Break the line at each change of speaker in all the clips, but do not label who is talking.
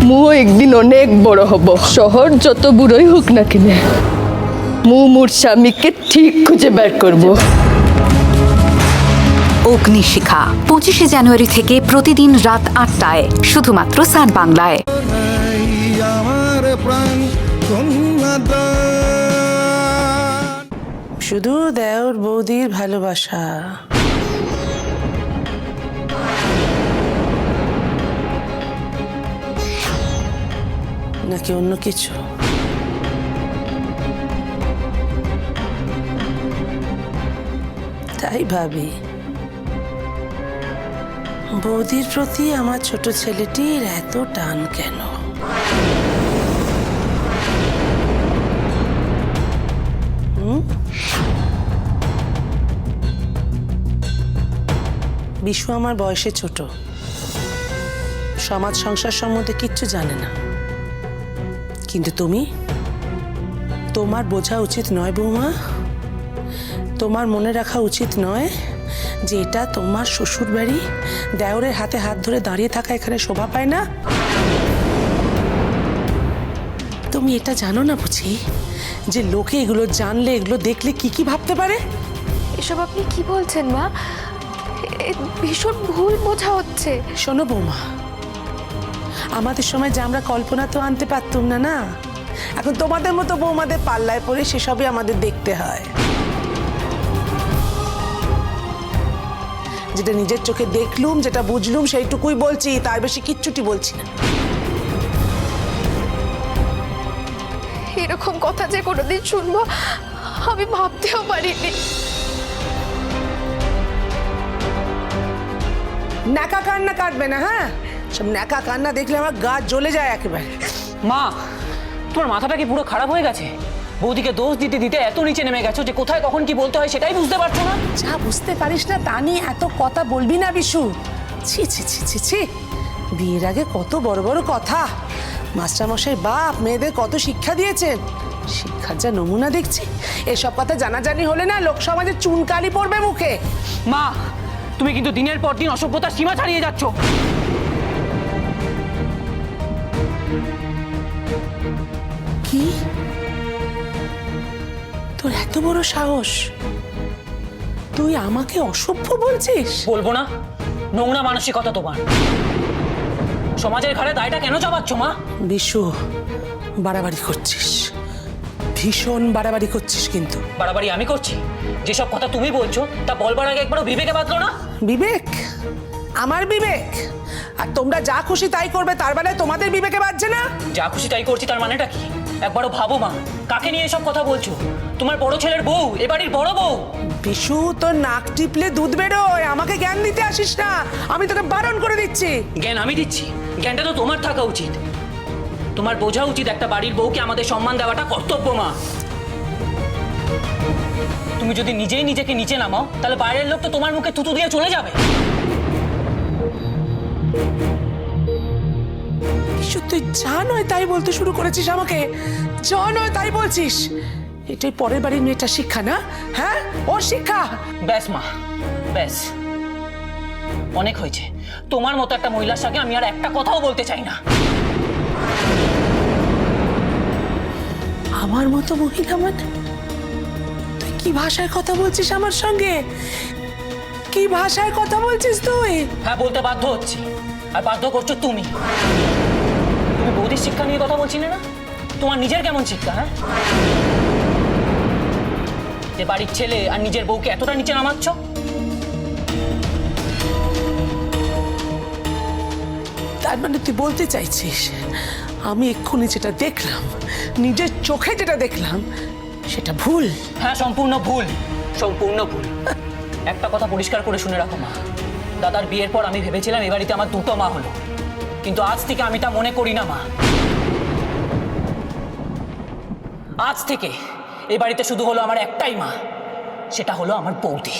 মুও একদিন অনেক বড় হব, শহর যত বুড়োই হোক না কিনে মোর স্বামীকে ঠিক খুঁজে বের করব।
অগ্নিশিখা 25শে জানুয়ারি থেকে প্রতিদিন রাত 8টায় শুধুমাত্র সান বাংলায়।
শুধু দেওর বৌদির ভালোবাসা, নাকি অন্য কিছু? তাই ভাবি বৌদির প্রতি আমার ছোট ছেলেটির এত টান কেন? বিশু আমার বয়সে ছোট, সমাজ সংসার সম্বন্ধে কিচ্ছু জানে না। কিন্তু তুমি, তোমার বোঝা উচিত নয় বৌমা, তোমার মনে রাখা উচিত নয় যে এটা তোমার শ্বশুর বাড়ি, দেওরের হাতে হাত ধরে দাঁড়িয়ে থাকা এখানে শোভা পায় না। তুমি এটা জানো না বুঝি যে লোকে এগুলো জানলে, এগুলো দেখলে কি কি ভাবতে পারে?
এসব আপনি কি বলছেন মা? ভীষণ ভুল বোঝা হচ্ছে।
শোনো বৌমা, আমাদের সময় যে আমরা কল্পনা তো আনতে পারতুম না, না এখন তোমাদের মতো বৌমাদের পাল্লায় পড়ে সেসবই আমাদের দেখতে হয়। যেটা নিজের চোখে দেখলুম, যেটা বুঝলুম সেইটুকুই বলছি, তার বেশি কিচ্ছুটি বলছি না।
এরকম কথা যে কোনোদিন শুনবো আমি ভাবতেও পারিনি।
ন্যাকা কান্না কাটবে না, হ্যাঁ? সব ন্যাকা কান্না দেখলে আমার গা জ্বলে যায় একেবারে।
মা, তোমার মাথাটা কি পুরো খারাপ হয়ে গেছে? বৌদিকে দোষ দিতে দিতে এত নিচে নেমে গেছো যে কোথায় কখন কি বলতে হয় সেটাই বুঝতে পারছো না?
যা বুঝতে পারিস না তা নিয়ে এত কথা বলবি না বিশু। ছি ছি ছি ছি ছি, বিয়ের আগে কত বড় বড় কথা। মাস্টারমশাই বাপ মেয়েদের কত শিক্ষা দিয়েছেন, শিক্ষার যা নমুনা দেখছি। এসব কথা জানাজানি হলে না লোক সমাজে চুনকালি পড়বে মুখে।
মা, তুমি কিন্তু দিনের পর দিন অসভ্যতার সীমা ছাড়িয়ে যাচ্ছ।
কি? তোর এত বড় সাহস, তুই আমাকে অসভ্য বলছিস?
বলবো না? নোংরা মানসিকতা তোমার। সমাজের ঘাড়ে দায়টা কেন চাপাচ্ছ মা?
বিশু, বাড়াবাড়ি করছিস, ভীষণ বাড়াবাড়ি করছিস কিন্তু।
বাড়াবাড়ি আমি করছি? যেসব কথা তুমি বলছো তা বলবার আগে একবারও বিবেকে বাঁধলো না?
বিবেক? আমার বিবেক? আর তোমরা যা খুশি তাই করবে তার বেলায় তোমাদের বিবেকে বাজছে না?
যা খুশি তাই করছি তার মানেটা কি? একবারও ভাবো মা, কাকে নিয়ে এসব কথা বলছো? তোমার বড় ছেলের বউ, এ বাড়ির বড় বউ।
বিশু, তোর নাক টিপলে দুধ বেরোয়, আমাকে জ্ঞান দিতে আসিস না, আমি তোকে বারণ করে দিচ্ছি।
জ্ঞান আমি দিচ্ছি? জ্ঞানটা তো তোমার থাকা উচিত। তোমার বোঝা উচিত একটা বাড়ির বউকে আমাদের সম্মান দেওয়াটা কর্তব্য মা। তুমি যদি নিজেই নিজেকে নিচে নামাও তাহলে বাইরের লোক তো তোমার মুখে থুতু দিয়ে চলে যাবে।
বিশু, তুই যা নয় তাই বলতে শুরু করেছিস আমাকে, যা নয় তাই বলছিস। এটাই পরের বাড়ির মেয়েটার শিক্ষা না? হ্যাঁ, ওর শিক্ষা।
ব্যাস মা, ব্যাস, অনেক হয়েছে। তোমার মতো একটা মহিলার সঙ্গে আমি আর একটা কথাও বলতে চাই না।
আমার মতো মহিলা মানে? তুই কি ভাষায় কথা বলছিস আমার সঙ্গে? কি ভাষায় কথা বলছিস তুই?
হ্যাঁ, বলতে বাধ্য হচ্ছি, আর বাধ্য করছো তুমি। তুমি বৌদির শিক্ষা নিয়ে কথা বলছিলে না? তোমার নিজের কেমন শিক্ষা? হ্যাঁ, যে বাড়ির ছেলে আর নিজের বউকে এতটা নিচে নামাচ্ছ।
তার মানে তুই বলতে চাইছিস আমি এক্ষুনি যেটা দেখলাম, নিজের চোখে যেটা দেখলাম, সেটা ভুল?
হ্যাঁ, সম্পূর্ণ ভুল, সম্পূর্ণ ভুল। একটা কথা পরিষ্কার করে শুনে রাখো মা, দাদার বিয়ের পর আমি ভেবেছিলাম এ বাড়িতে আমার দুটো মা হলো, কিন্তু আজ থেকে আমি তা মনে করি না মা। আজ থেকে এই বাড়িতে শুধু হলো আমার একটাই মা, সেটা হলো আমার বৌদি।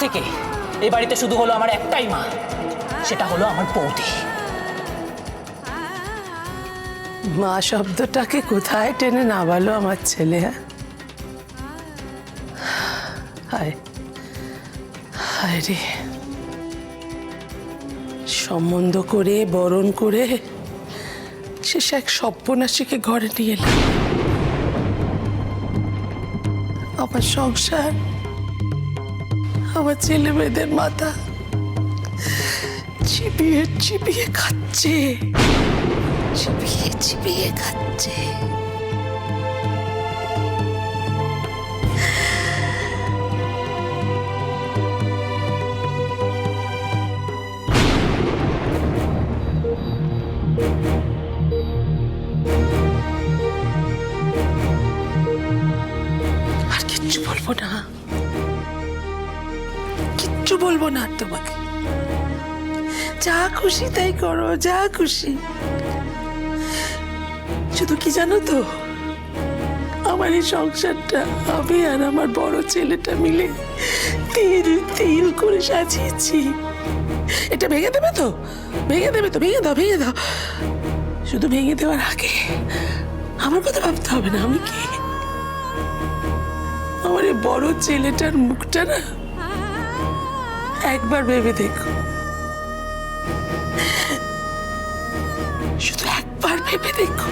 থেকে এই বাড়িতে শুধু হলো আমার একটাই মা, সেটা হলো আমার বৌদি।
মা শব্দটাকে কোথায় টেনে নামালো আমার ছেলে, হ্যাঁ? হায় হায় রে, সম্বন্ধ করে বরণ করে শেষ এক সর্বনাশীকে ঘরে নিয়ে এলাম। আমার সংসার, আমার ছেলে মেয়েদের মাথা চিবিয়ে চিবিয়ে খাচ্ছে, চিবিয়ে চিবিয়ে খাচ্ছে। আর কিচ্ছু বলবো না, কিচ্ছু বলবো না আর তোমাকে। যা খুশি তাই করো, যা খুশি। শুধু কি জানো তো, আমার এই সংসারটা আমি আর আমার বড় ছেলেটা মিলে তিল তিল করে সাজিয়েছি। এটা ভেঙে দেবে তো, ভেঙে দেবে তো, ভেঙে দাও, ভেঙে দাও। শুধু ভেঙে দেওয়ার আগে আমার কথা ভাবতে হবে না। আমি কি, আমার এই বড় ছেলেটার মুখটা না একবার ভেবে দেখো, শুধু একবার ভেবে দেখো।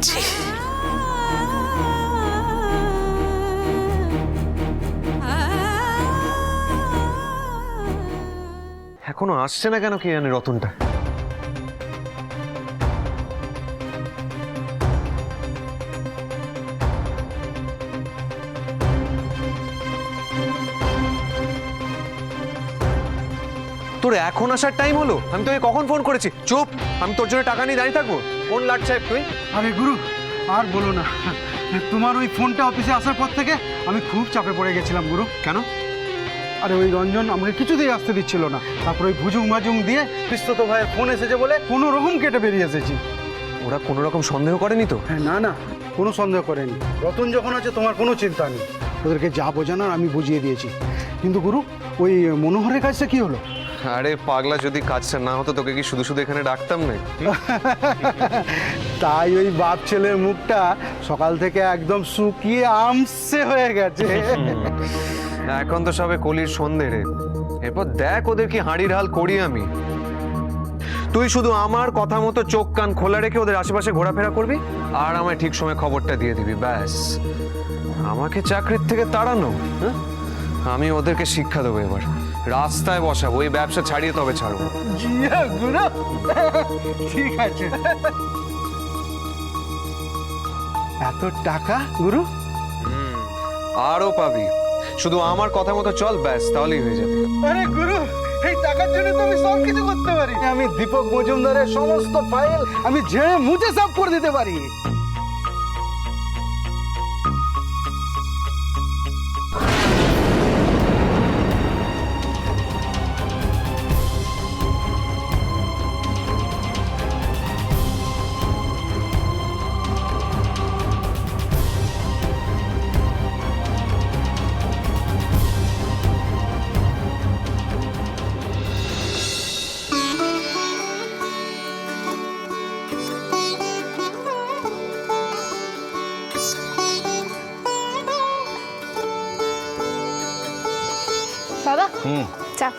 ছি।
এখনো আসছে না কেন কে জানে রতনটা? তোর এখন আসার টাইম হলো? আমি তোকে কখন ফোন করেছি? চুপ, আমি তোর জন্য টাকা নিয়ে দাঁড়িয়ে থাকবো? কোন লাট সাহেব তুই?
আরে গুরু, আর বলো না। তোমার ওই ফোনটা অফিসে আসার পর থেকে আমি খুব চাপে পড়ে গেছিলাম গুরু।
কেন?
আরে ওই রঞ্জন আমাকে কিছুতেই আসতে দিচ্ছিল না। তারপর ওই ভুজুং মাজুং দিয়ে পিস্তত ভাইয়ের ফোন এসেছে বলে কোনো রকম কেটে বেরিয়ে এসেছি।
ওরা কোনো রকম সন্দেহ করেনি তো?
হ্যাঁ, না না, কোনো সন্দেহ করেনি। রতন যখন আছে তোমার কোনো চিন্তা নেই। ওদেরকে যা বোঝানোর আমি বুঝিয়ে দিয়েছি। কিন্তু গুরু, ওই মনোহরের কাজটা কি হলো?
আরে পাগলা, যদি কাজটা না হতো তোকে কি শুধু শুধু এখানে ডাকতাম না?
তাই ওই বাপ ছেলের মুখটা সকাল থেকে একদম শুকিয়ে আমসে হয়ে গেছে।
এখন তো সবে কলির সন্ধে রে, এরপর দেখ ওদের কি হাঁড়ির হাল করি আমি। তুই শুধু আমার কথা মতো চোখ কান খোলা রেখে ওদের আশেপাশে ঘোরাফেরা করবি আর আমায় ঠিক সময় খবরটা দিয়ে দিবি, ব্যাস। আমাকে চাকরির থেকে তাড়ানো? হ্যাঁ, আমি ওদেরকে শিক্ষা দেবো এবার। রাস্তায় বসাবো, ওই ব্যবসা ছাড়িয়ে তবে ছাড়বো।
জিয়া গুরু, ঠিক আছে। এত টাকা গুরু?
আরো পাবি, শুধু আমার কথা মতো চল, ব্যাস, তাহলেই হয়ে যাবে।
আরে গুরু, এই টাকার জন্য তো আমি সব কিছু করতে পারি। আমি দীপক মজুমদারের সমস্ত ফাইল আমি ঝেড়ে মুছে সাফ করে দিতে পারি।
বাবা, চা।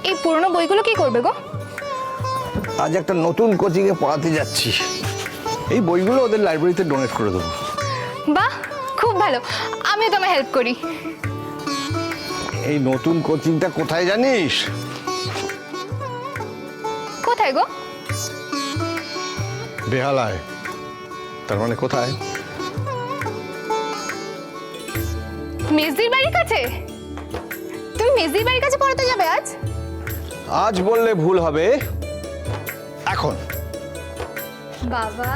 এই পুরনো বইগুলো কি করবে গো?
আজ একটা নতুন কোচিংয়ে পড়াতে যাচ্ছি। এই বইগুলো ওদের লাইব্রেরিতে ডোনেট করে দেবো।
বাহ, খুব ভালো। আমিও তোমায় হেল্প করি।
এই নতুন কোচিংটা কোথায় জানিস?
কোথায় গো?
বেহালায়। তার মানে কোথায়?
মেজদির বাড়ির কাছে? তুমি মেজদির বাড়ির কাছে পড়াতে যাবে আজ?
আজ বললে ভুল হবে, এখন।
বাবা,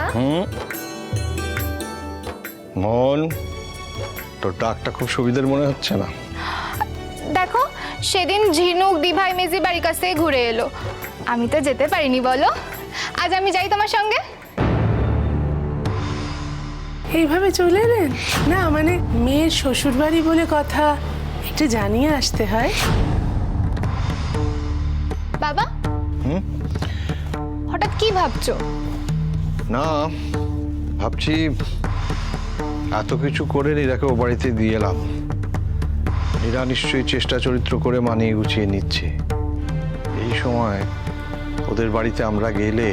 মন, তোর ডাকটা খুব সুবিধার মনে হচ্ছে না।
দেখো, সেদিন ঝিনুক দিভাই মেজদির বাড়ির কাছ থেকে ঘুরে এলো। আমি তো যেতে পারিনি, বলো। আজ আমি যাই তোমার সঙ্গে?
এইভাবে চলে এলেন? না মানে মেয়ের শ্বশুর বাড়ি বলে কথা, একটু জানিয়ে আসতে হয়।
বাবা হঠাৎ কি ভাবছো?
না, ভাবছি এত কিছু করে নীরাকে ও বাড়িতে দিয়ে এলাম। নীরা নিশ্চয়ই চেষ্টা চরিত্র করে মানিয়ে গুছিয়ে নিচ্ছে। এই সময় ওদের বাড়িতে আমরা গেলে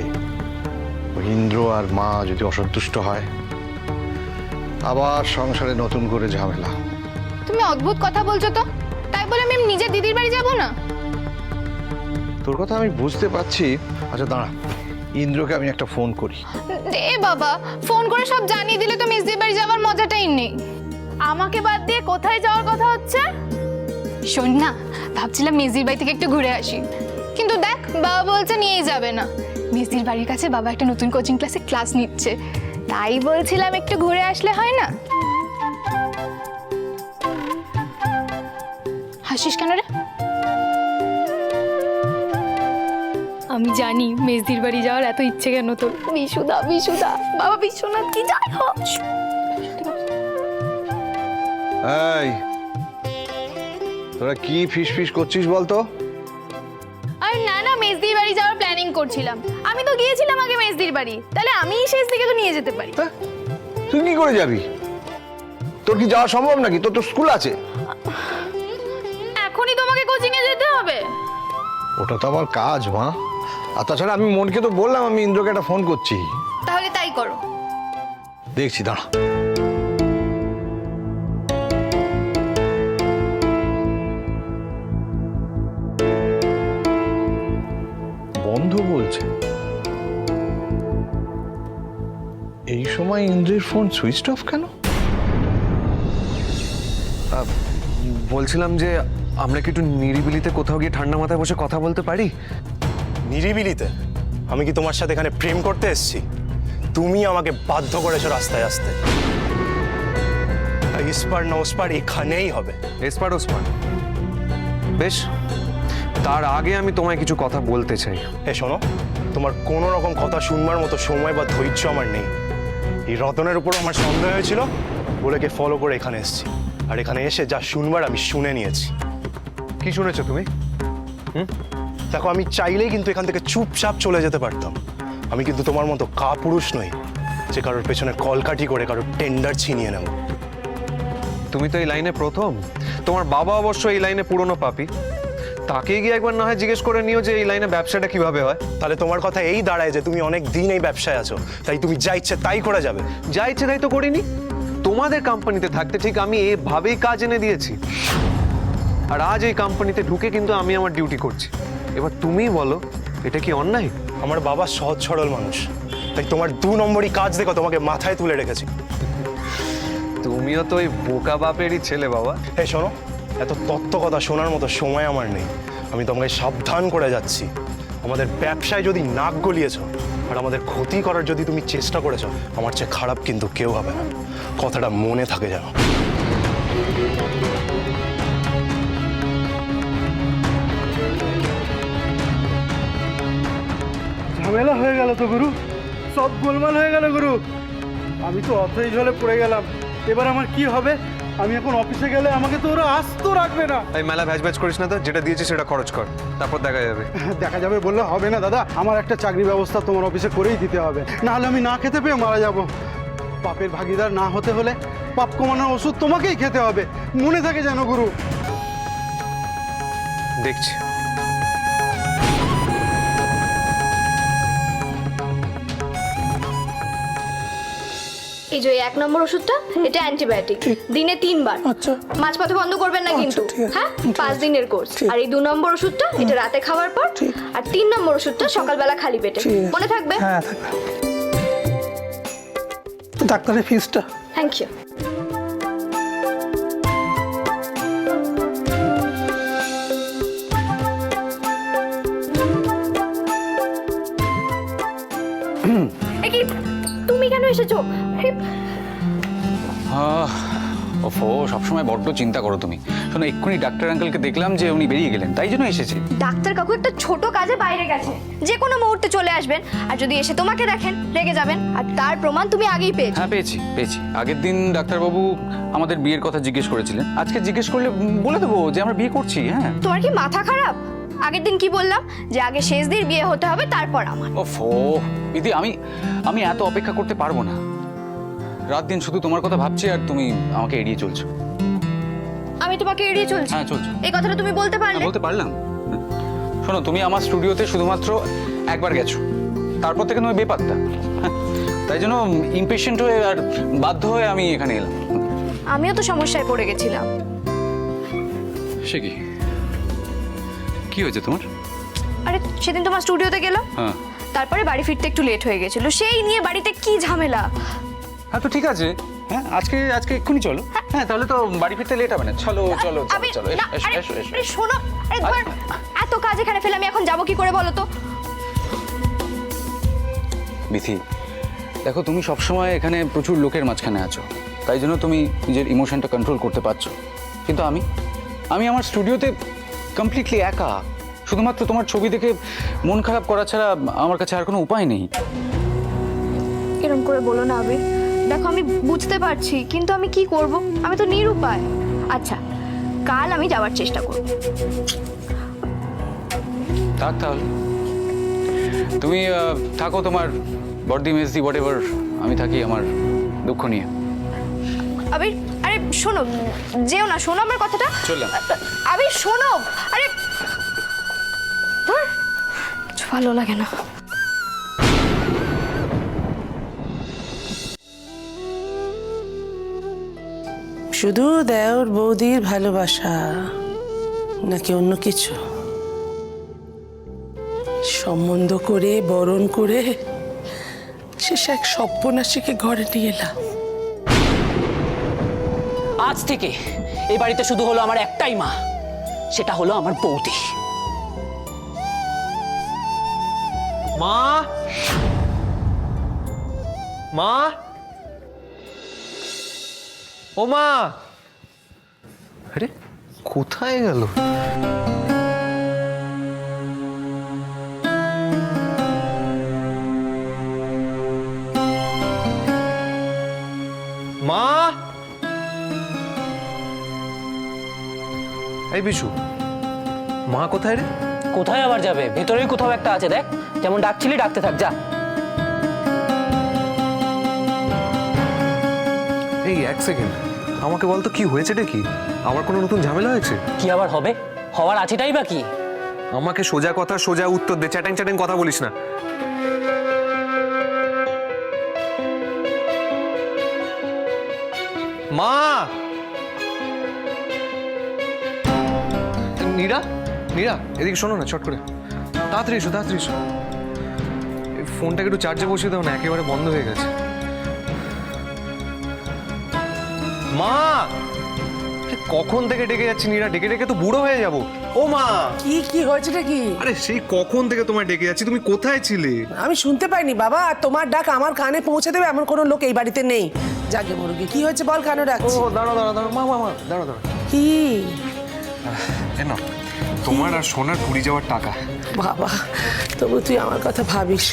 ইন্দ্র আর মা যদি অসন্তুষ্ট হয়, আবার সংসারে নতুন করে ঝামেলা।
তুমি অদ্ভুত কথা বলছো তো। তাই বলে আমি নিজের দিদির বাড়ি যাব না।
তোর কথা আমি বুঝতে পারছি। আচ্ছা দাঁড়া, ইন্দ্রকে আমি একটা ফোন করি।
এ বাবা, ফোন করে সব জানিয়ে দিলে তো মিসদির বাড়ি যাওয়ার মজাটাই নেই। আমাকে বাদ দিয়ে কোথায় যাওয়ার কথা হচ্ছে? শোন না, ভাবছিলাম মিসদির বাড়ি থেকে একটু ঘুরে আসি, কিন্তু দেখ বাবা বলছে নিয়েই যাবে না। মিসদির বাড়ির কাছে বাবা একটা নতুন কোচিং ক্লাসে ক্লাস নিচ্ছে, তাই বলছিলাম একটু ঘুরে আসলে হয় না? হাসিস কেন রে? আমি জানি মেজদির বাড়ি যাওয়ার এত ইচ্ছে কেন তোর। বিশুদা বিশুদা, বাবা বিশ্বনাথ কি যাই হোক।
এই তোরা কি ফিস ফিস করছিস বলতো?
আরে না না, মেজদির বাড়ি যাওয়ার প্ল্যানিং করছিলাম। আমি তো গিয়েছিলাম আগে মেজদির বাড়ি, তাহলে আমিই শেষ দিকে তো নিয়ে যেতে পারি।
হ্যাঁ? তুই কি করে যাবি? তোর কি যাওয়া সম্ভব নাকি? তোর তো স্কুল আছে।
এখনই তোমাকে কোচিং এ যেতে হবে?
ওটা তো আমার কাজ মা। আর তাছাড়া আমি মনকে তো বললাম আমি ইন্দ্রকে একটা ফোন করছি।
তাহলে তাই করো।
দেখছি দাঁড়া। বন্ধ বলছে। এই সময় ইন্দ্রের ফোন সুইচ অফ কেন?
বলছিলাম যে আমরা কি একটু নিরিবিলিতে কোথাও গিয়ে ঠান্ডা মাথায় বসে কথা বলতে পারি?
নিরিবিলিতে? আমি কি তোমার সাথে এখানে প্রেম করতে এসেছি? তুমি আমাকে বাধ্য করেছো রাস্তায় আসতে। ইস্পার না ওস্পার এখানেই হবে।
এসপার ওসপার বেশ, তার আগে আমি তোমায় কিছু কথা বলতে চাই।
এ শোনো, তোমার কোনো রকম কথা শুনবার মতো সময় বা ধৈর্য আমার নেই। এই রতনের উপর আমার সন্দেহ হয়েছিল বলে কে ফলো করে এখানে এসেছি, আর এখানে এসে যা শুনবার আমি শুনে নিয়েছি।
কি শুনেছো তুমি?
দেখো, আমি চাইলেই কিন্তু এখান থেকে চুপচাপ চলে যেতে পারতাম। আমি কিন্তু তোমার মতো কাপুরুষ নই যে কারোর পেছনে কলকাঠি করে কারোর টেন্ডার ছিনিয়ে নেব।
তুমি তো এই লাইনে প্রথম। তোমার বাবা অবশ্য এই লাইনে পুরনো পাপী। তাকে গিয়ে একবার না হয় জিজ্ঞেস করে নিও যে এই লাইনে ব্যবসাটা কিভাবে হয়।
তাহলে তোমার কথা এই দাঁড়ায় যে তুমি অনেক দিন এই ব্যবসায় আছো, তাই তুমি যা ইচ্ছে তাই করে যাবে।
যা ইচ্ছে তাই তো করিনি। তোমাদের কোম্পানিতে থাকতে ঠিক আমি এভাবেই কাজ এনে দিয়েছি, আর আজ এই কোম্পানিতে ঢুকে কিন্তু আমি আমার ডিউটি করছি। এবার তুমি বলো, এটা কি অন্যায়?
আমার বাবা সহজ সরল মানুষ, তাই তোমার 2 নম্বরই কাজ দেখো তোমাকে মাথায় তুলে রেখেছি।
তুমিও তো ওই বোকা বাপেরই ছেলে বাবা।
এই শোনো, এত তত্ত্ব কথা শোনার মতো সময় আমার নেই। আমি তোমাকে সাবধান করে যাচ্ছি, আমাদের ব্যবসায় যদি নাক গলিয়েছো আর আমাদের ক্ষতি করার যদি তুমি চেষ্টা করেছো, আমার চেয়ে খারাপ কিন্তু কেউ হবে না। কথাটা মনে থাকে যেন।
ঝামেলা হয়ে গেল তো গুরু, সব গোলমাল হয়ে গেল গুরু। আমি তো অথই জলে পড়ে গেলাম। এবার আমার কি হবে? আমি এখন অফিসে গেলে আমাকে তো ওরা আস্ত রাখবে না।
এই মেলা ভ্যাজ করিস না তো, যেটা দিয়েছি সেটা খরচ কর, তারপর দেখা যাবে।
দেখা যাবে বললে হবে না দাদা, আমার একটা চাকরি ব্যবস্থা তোমার অফিসে করেই দিতে হবে, নাহলে আমি না খেতে পেয়ে মারা যাব। পাপের ভাগিদার না হতে হলে পাপ কমানোর ওষুধ তোমাকেই খেতে হবে, মনে থাকে যেন গুরু।
দেখছি।
এই যে 1 নম্বর ওষুধটা, এটা অ্যান্টিবায়োটিক, দিনে 3 বার।
আচ্ছা
মাঝপথে বন্ধ করবেন না কিন্তু,
ঠিক আছে,
হ্যাঁ?
ঠিক
5
আছে।
দিনের কোর্স।
ঠিক।
আর এই 2 নম্বর ওষুধটা, এটা রাতে খাওয়ার পর।
ঠিক।
আর 3 নম্বর ওষুধটা সকালবেলা খালি পেটে।
ঠিক আছে।
মনে থাকবে?
হ্যাঁ থাকবে। ডাক্তারের ফিসটা?
Thank you. কি তুমি কেন এসেছো?
ওফো, সবসময় বড্ড চিন্তা করো তুমি। শোনো, এক্ষুনি ডাক্তার আঙ্কেলকে দেখলাম যে উনি বেরিয়ে গেলেন, তাই জন্য এসেছি।
ডাক্তার কাকু একটা ছোট কাজে বাইরে গেছে, যে কোনো মুহূর্তে চলে আসবেন। আর যদি এসে তোমাকে দেখেন রেগে যাবেন, আর তার প্রমাণ তুমি আগেই পেয়েছো।
হ্যাঁ, পেয়েছি। আগের দিন ডাক্তারবাবু আমাদের বিয়ের কথা জিজ্ঞেস করেছিলেন, আজকে জিজ্ঞেস করলে বলে দেবো যে আমরা বিয়ে করছি। হ্যাঁ।
তোমার কি মাথা খারাপ? আগের দিন কি বললাম যে আগে শেষ দিন বিয়ে হতে হবে, তারপর আমার।
ওফো দিদি, আমি এত অপেক্ষা করতে পারবো না। রাত দিন শুধু তোমার কথা ভাবছি আর তুমি আমাকে এড়িয়ে চলছো।
আমি তোমাকে এড়িয়ে চলছি?
হ্যাঁ, চলছো।
এই কথাটা তুমি বলতে পারলে?
বলতে পারলাম। শোনো, তুমি আমার স্টুডিওতে শুধুমাত্র একবার গেছো, তারপর থেকে তুমি বেপাত্তা। হ্যাঁ, তাই জন্য ইমপেশেন্ট হয়ে আর বাধ্য হয়ে আমি এখানে এলাম।
আমিও তো সমস্যায় পড়ে গেছিলাম।
সে কি হয়েছে তোমার?
আরে সেদিন তোমার স্টুডিওতে গেলাম,
হ্যাঁ,
তারপরে বাড়ি ফিরতে একটু লেট হয়ে গেছিল, সেই নিয়ে বাড়িতে কি ঝামেলা।
হ্যাঁ তো ঠিক আছে। হ্যাঁ, আজকে এক্ষুনি চলো। হ্যাঁ, তাহলে তো বাড়ি ফিরতে লেট হবে না। চলো
আমি
চলো,
না,
এসো,
আরে,
এসো, এসো।
আরে শোনো, আরে ধর, এত কাজ এখানে ফেলে আমি এখন যাবো কি করে বলো তো?
বিথি, দেখো, তুমি সবসময় এখানে প্রচুর লোকের মাঝখানে আছো, তাই জন্য তুমি নিজের ইমোশনটা কন্ট্রোল করতে পারছো। কিন্তু আমি আমার স্টুডিওতে কমপ্লিটলি একা। শুধুমাত্র তোমার ছবি দেখে মন খারাপ করা ছাড়া আমার কাছে আর কোনো উপায় নেই।
এরকম করে বলো না আবির, দেখো আমি বুঝতে পারছি, কিন্তু আমি কি করব? আমি তো নিরুপায়। আচ্ছা, কাল আমি যাওয়ার চেষ্টা করব।
থাক তাহলে, তুমি থাকো তোমার বর্দি মেজদি হোয়াটএভার, আমি থাকি আমার দুঃখ নিয়ে।
আবির, আরে শোনো, যেও না, শোনো আমার কথাটা।
চললাম।
আবির শোনো, আরে ধর, কিছু ভালো লাগে না।
শুধু দেওর বৌদির ভালোবাসা নাকি অন্য কিছু? সম্বন্ধ করে বরণ করে শেষে এক সর্বনাশীকে ঘরে নিয়ে এলাম।
আজ থেকে এই বাড়িতে শুধু হলো আমার একটাই মা, সেটা হলো আমার বৌদি।
মা, মা, ও মা, আরে কোথায় গেল? মা, এই বিশু, মা কোথায় রে?
কোথায় আবার যাবে? ভেতরেই কোথাও একটা আছে, দেখ। যেমন ডাকছিলি ডাকতে থাক, যা।
এই এক সেকেন্ড, আমাকে বলতো কি হয়েছেটা কি? আমার কোনো নতুন ঝামেলা হয়েছে?
কি আবার হবে? হওয়ার আছেটাই বা কি?
আমাকে সোজা কথা সোজা উত্তর দে, চ্যাটাং চ্যাটাং কথা বলিস না। মা, নীরা, নীরা, এদিকে শোনো না, চট করে তাড়াতাড়ি এসো, তাড়াতাড়ি এসো। এই ফোনটাকে একটু চার্জে বসিয়ে দাও না, একেবারে বন্ধ হয়ে গেছে। মা, কখন থেকে ডেকে যাচ্ছি নীরা, ডেকে ডেকে তো বুড়ো হয়ে যাবো। ও মা,
কি হয়েছেটা কি?
আরে সেই কখন থেকে তোমায় ডেকে যাচ্ছি, তুমি কোথায় ছিলে?
আমি শুনতে পাইনি বাবা, আর তোমার ডাক আমার কানে পৌঁছে দেবে এমন কোনো লোক এই বাড়িতে নেই। যাকে মুরগি, কি হয়েছে বল, কেন
ও
ডাকছি?
দাঁড়াও দাঁড়াও দাঁড়াও, মা মা মা, দাঁড়াও দাঁড়াও।
কি?
না, তোমার আর সোনার পুরী যাওয়ার টাকা।
বাবা, তবু তুই আমার কথা ভাবিস।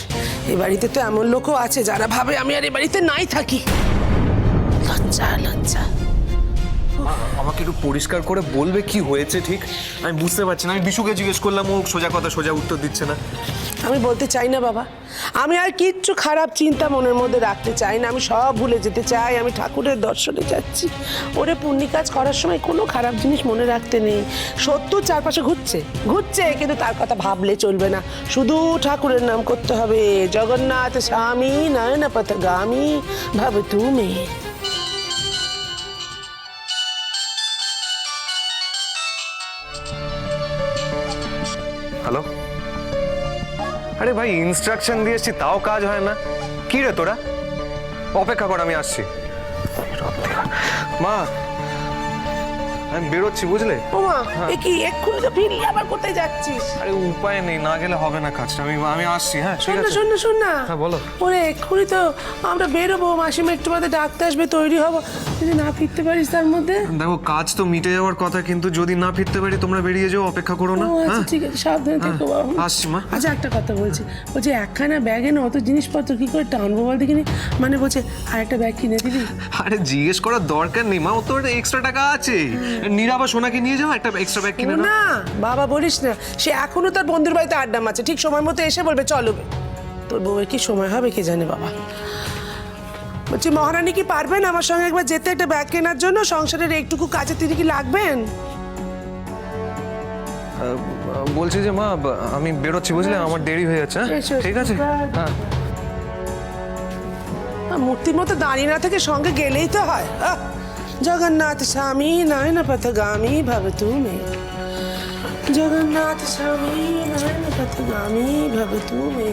এই বাড়িতে তো এমন লোকও আছে যারা ভাবে আমি আর এই বাড়িতে নাই থাকি। লজ্জা লজ্জা।
আমাকে একটু পরিষ্কার করে বলবে কি হয়েছে ঠিক? আমি বুঝতে পারছি না। আমি বিশুকে জিজ্ঞেস করলাম, ও সোজা কথা সোজা উত্তর দিচ্ছে না।
আমি বলতে চাই না বাবা, আমি আর কিচ্ছু খারাপ চিন্তা মনের মধ্যে রাখতে চাই না। আমি সব ভুলে যেতে চাই। আমি ঠাকুরের দর্শনে যাচ্ছি। ওরে পুণ্যি কাজ করার সময় কোনো খারাপ জিনিস মনে রাখতে নেই। সত্য চারপাশে ঘুরছে ঘুরছে, কিন্তু তার কথা ভাবলে চলবে না। শুধু ঠাকুরের নাম করতে হবে। জগন্নাথ স্বামী নয়ন পথগামী ভাব তুমি।
হ্যালো, আরে ভাই, ইনস্ট্রাকশন দিয়েছি তাও কাজ হয় না। কি রে তোরা? অপেক্ষা কর, আমি আসছি। মা, আমি বেরোচ্ছি বুঝলে।
ওমা এ কি এক্ষুনি তো ফিরলি, আবার কোথায় যাচ্ছিস?
আরে উপায় নেই, না গেলে হবে না কাজটা। আমি আসছি। হ্যাঁ ঠিক আছে।
শোন না
হ্যাঁ বলো।
ওরে এক্ষুনি তো আমরা বেরোবো, মাসিমা একটু বাদে ডাকতে আসবে, তৈরি হবো। যদি না ফিরতে পারিস তার মধ্যে?
দেখো কাজ তো মিটে যাওয়ার কথা, কিন্তু যদি না ফিরতে পারি তোমরা বেরিয়ে যাও, অপেক্ষা করো না।
ও আচ্ছা
হ্যাঁ
ঠিক আছে, সাবধানে থেকো বাবা।
আসছি মা।
আচ্ছা একটা কথা বলছি একখানা ব্যাগে না অত জিনিসপত্র কি করে টানবো বল দেখিনি, মানে বলছে আরেকটা ব্যাগ কিনে দিবি।
আরে জিজ্ঞেস করার দরকার নেই মা, ও তো এক্সট্রা টাকা আছে। নীরা বা সোনাকে নিয়ে যাও, একটা এক্সট্রা ব্যাগ কিনে নাও।
না বাবা বলিস না, সে এখনো তার বন্ধুর বাড়িতে আড্ডা মারছে, ঠিক সময় মতো এসে বলবে চলো। তোর বউয়ের কি সময় হবে কে জানে বাবা। বলছি মহারানী কি পারবেন আমার সঙ্গে একবার যেতে, একটা ব্যাগ কেনার জন্য? সংসারের একটুকু কাজে তিনি কি লাগবেন?
বলছি যে মা আমি বেরোচ্ছি বুঝলে, আমার দেরি হয়ে যাচ্ছে।
এসো,
ঠিক আছে। হ্যাঁ
মূর্তির মতো দাঁড়িয়ে না থেকে সঙ্গে গেলেই তো হয়। জগন্নাথ স্বামী নয়ন পথগামী ভব তুমি, জগন্নাথ স্বামী নয়ন পথগামী ভব তুমি।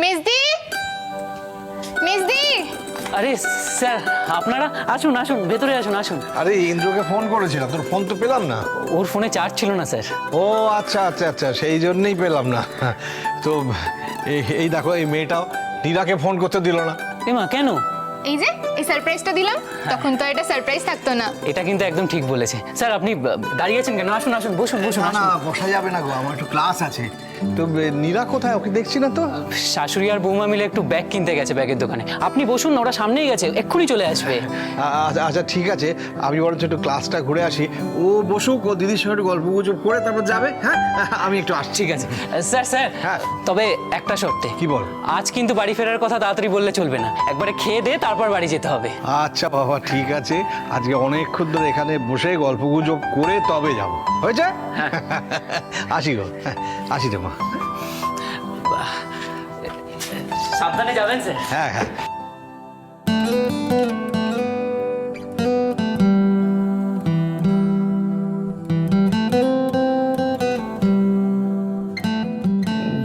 মেজদি, মেজদি,
আরে স্যার আপনারা আসুন আসুন, ভেতরে আসুন আসুন।
আরে ইন্দ্রকে ফোন করেছিলাম, তোর ফোন তো পেলাম না।
ওর ফোনে চার্জ ছিল না স্যার।
ও আচ্ছা আচ্ছা আচ্ছা, সেই জন্যই পেলাম না। তো এই দেখো, এই মেয়েটাও নীরাকে ফোন করতে দিল না।
এমা কেন?
এই যে এই সারপ্রাইজটা দিলাম, তখন তো এটা সারপ্রাইজ থাকতো না।
এটা কিন্তু একদম ঠিক বলেছে স্যার। আপনি দাঁড়িয়ে আছেন কেন? আসুন আসুন, বসুন বসুন।
না না,
আসুন।
বসা যাবে না গো, আমার একটু ক্লাস আছে। তো নীরা কোথায়? ওকে দেখছি না তো।
শাশুড়ি আর বৌমা মিলে একটু ব্যাগ কিনতে গেছে ব্যাগের দোকানে। আপনি বসুন না, ওরা সামনেই গেছে, এক্ষুনি চলে আসবে।
আচ্ছা ঠিক আছে, আমি বরঞ্চ একটু ক্লাসটা ঘুরে আসি। ও বসুক, ও দিদির সঙ্গে একটু গল্প গুজব করে তারপর যাবে। হ্যাঁ আমি একটু আসছি।
ঠিক আছে স্যার। স্যার
হ্যাঁ।
তবে একটা শর্তে।
কি বল?
আজ কিন্তু বাড়ি ফেরার কথা তাড়াতাড়ি বললে চলবে না, একবারে খেয়ে দিয়ে তারপর বাড়ি যেতে হবে।
আচ্ছা বাবা ঠিক আছে, আজকে অনেকক্ষণ ধরে এখানে বসে গল্প গুজব করে তবে যাবো, হয়েছে? আসি গো, আসি রে মা।
সাবধানে যাবেন স্যার।
হ্যাঁ হ্যাঁ।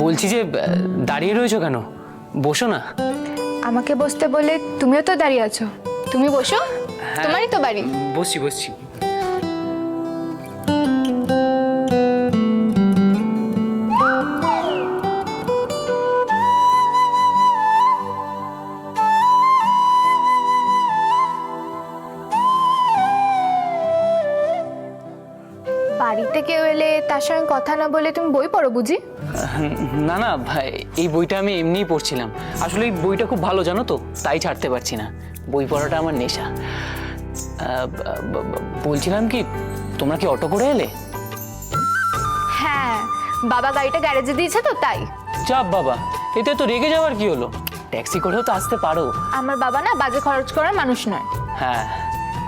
বলছি যে দাঁড়িয়ে রয়েছো কেন? বসো না।
আমাকে বসতে বলে তুমিও তো দাঁড়িয়ে আছো।
তুমি বসো, তোমারই তো বাড়ি।
বসছি বসছি।
বাড়িতে কেউ এলে তার সঙ্গে কথা না বলে তুমি বই পড়ো বুঝি?
না না ভাই, এই বইটা আমি এমনিই পড়ছিলাম। আসলে এই বইটা খুব ভালো জানো তো, তাই ছাড়তে পারছি না। বই পড়াটা আমার নেশা। বলছিলাম কি, তোমরা কি অটো করে এলে?
হ্যাঁ, বাবা গাড়িটা গ্যারেজে দিয়েছে তো তাই।
চাপ বাবা, এতে তো রেগে যাওয়ার কি হলো? ট্যাক্সি করেও তো আসতে পারো।
আমার বাবা না বাজে খরচ করার মানুষ নয়।
হ্যাঁ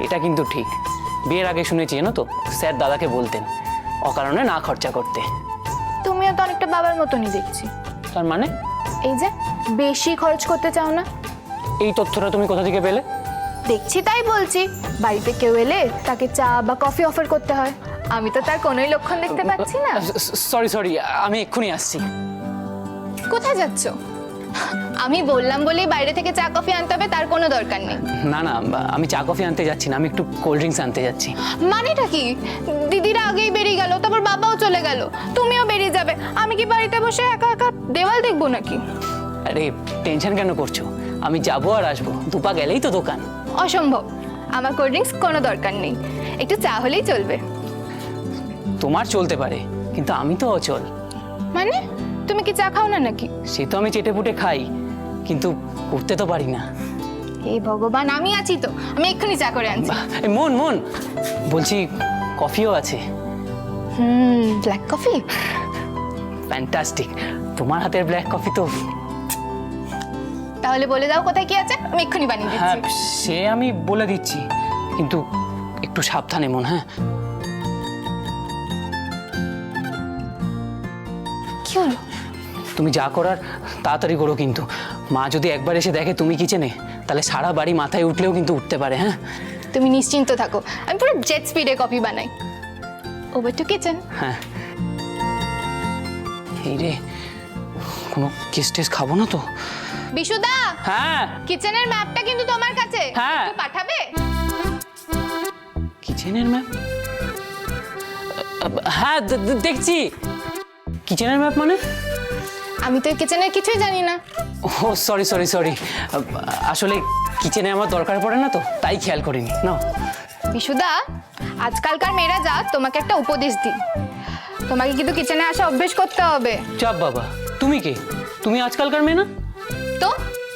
এটা কিন্তু ঠিক। বিয়ের আগে শুনেছি জানো তো, স্যার দাদাকে বলতেন অকারণে না খরচা করতে।
তুমিও তো অনেকটা বাবার মতনই দেখছি।
তার মানে?
এই যে বেশি খরচ করতে চাও না।
এই তথ্যটা তুমি কোথা থেকে পেলে?
দেখছি তাই বলছি। বাড়িতে কেউ এলে তাকে চা বা কফি অফার করতে হয়। আমি তো তার কোনোই লক্ষণ দেখতে পাচ্ছি না।
সরি সরি, আমি এক্ষুনি আসছি।
কোথায় যাচ্ছ? আমি বললাম বলেই বাইরে থেকে চা কফি আনতে হবে, তার কোনো দরকার নেই।
না না, আমি চা কফি আনতে যাচ্ছি না, আমি একটু কোল্ড ড্রিঙ্কস আনতে যাচ্ছি।
মানেটা কি? দিদিরা আগেই বেরিয়ে গেল, তারপর বাবাও চলে গেল, তুমিও বেরিয়ে যাবে। আমি কি বাড়িতে বসে একা একা দেওয়াল দেখবো নাকি?
আরে টেনশন কেন করছো? আমি যাবো আর আসবো, দুপা গেলেই তো দোকান।
অসম্ভব, আমার কোল্ড ড্রিঙ্কস কোনো দরকার নেই, একটু চা হলেই চলবে।
তোমার চলতে পারে, কিন্তু আমি তো অচল।
মানে তুমি কি চা খাও না নাকি?
সে তো আমি চেটে পুটে খাই, কিন্তু উঠতে তো পারি না।
হে ভগবান, আমি আছি তো, আমি এক্ষুনি চা করে আনছি।
মন মন বলছি, কফিও আছে।
Black coffee?
ফ্যান্টাস্টিক, তোমার হাতের ব্ল্যাক কফি তো।
তাহলে বলে দাও কোথায় কি আছে, আমি এক্ষুনি বানিয়ে
হ্যাঁ
দিচ্ছি।
সে আমি বলে দিচ্ছি, কিন্তু একটু সাবধানে মন। হ্যাঁ
কি হলো?
তুমি যা করার তাড়াতাড়ি করো, কিন্তু মা যদি একবার এসে দেখে তুমি কিচেনে, তাহলে সারা বাড়ি মাথায় উঠলেও কিন্তু উঠতে পারে। হ্যাঁ
তুমি নিশ্চিন্ত থাকো, আমি পুরো জেট স্পিডে কফি বানাই। Over two kitchen.
হ্যাঁ এই রে, কোনো কেস টেস খাবো না তো?
বিশুদা,
হ্যাঁ
কিচেনের ম্যাপটা কিন্তু তোমার কাছে,
হ্যাঁ।
একটু পাঠাবে?
কিচেনের ম্যাপ? হ্যাঁ দেখছি। কিচেনের ম্যাপ মানে?
আমি তো এই কিচেনের কিছুই জানি না।
ও সরি সরি সরি, আসলে কিচেনে আমার দরকার পড়ে না তো, তাই খেয়াল করিনি। না
বিশুদা, আজকালকার মেয়েরা যা, তোমাকে একটা উপদেশ দিই, তোমাকে কিন্তু কিচেনে আসা অভ্যেস করতে হবে।
চাপ বাবা, তুমি কে? তুমি আজকালকার মেয়ে না?
তো